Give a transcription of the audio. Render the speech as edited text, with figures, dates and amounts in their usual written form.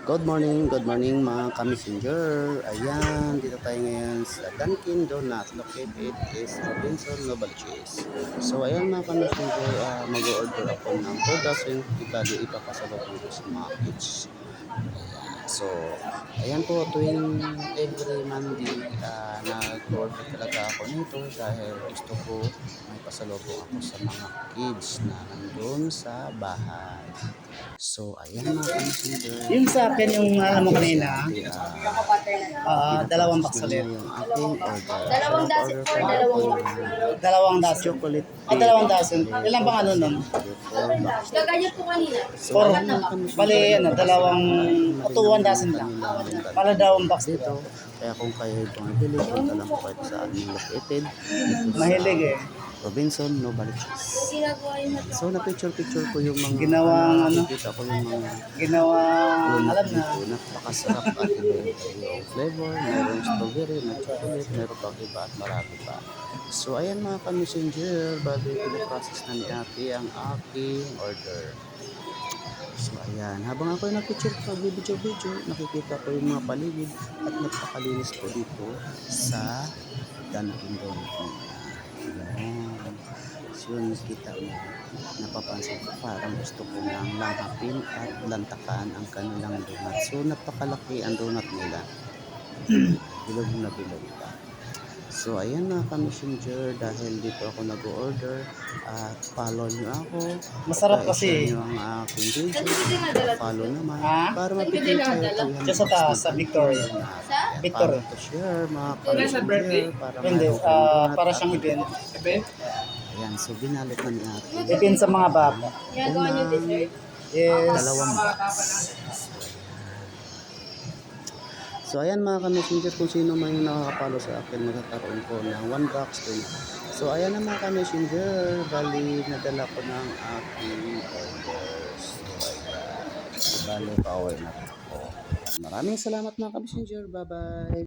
Good morning mga ka-messenger. Ayan, dito tayo ngayon sa Dunkin Donut located is Robinson Novaliches. So ayan mga ka-messenger, mag-order ako ng 2,000 ibali ipapasalubong ko sa mga kids. So, ayan po, tuwing every Monday, nag-order talaga ako nito dahil gusto ko may pasalubong ako sa mga kids na nandun sa bahay. So, ayan mga ka-messenger. Yung sa akin, yung alam mo kanina, dalawang box Pinaprocess na ulit. niya yung aking order. Dalawang So, dozen order or ko dalawang ng Dalawang dozen. chocolate Dalawang dozen. Ilan bang ano nun? Gaganyan po kanina. Four. Bali, dalawang, 1 dozen lang. Pala dalawang box dito. dito. Kaya kung kayo bumibili, punta lang po kayo sa aming located. Mahilig eh. Robinson Novaliches. Ginagawa yung mata. So, na-picture ko yung mga Ginawang ano? nakikita ko yung mga Ginawang, alam na. dito. Napakasarap at iba-iba yung flavor. Mayroong strawberry, may chocolate, mayroong pang iba at marami pa. So, ayan mga ka-messenger, bali pinaprocess na ni ate ang aking order. So, ayan. Habang ako yung nag-picture ko, video, nakikita ko yung mga paligid at napakalinis po dito sa Dunkin Donuts. Ayan. So, yun nakita mo, napapansin ko parang gusto ko lang langapin at lantakan ang kanilang donut. So, napakalaki ang donut nila. Bilog na bilog pa. So, ayan mga ka-messenger, dahil dito ako nag-order at follow nyo ako. Masarap Pa-share kasi. nyo ang aking video. Follow naman. Ha? Para mapigil kayo Diyan sa taas, sa Victoria. Sa? Victor. Follow to share mga ka-messenger. Para Hindi, mayroon kayong donut para at siyang event. ayan, so binalot na ni ate. Event sa mga bata. Ginagawa niyo dessert? Yes. Dalawang box. So ayan mga ka-messenger, kung sino man yung nakakapalo sa akin, magkakaroon ko ng 1 box din. So ayan na mga ka-messenger, bali nadala ko ng aking orders. So ayan, bali pauwi na ako. Maraming salamat mga ka-messenger, bye bye.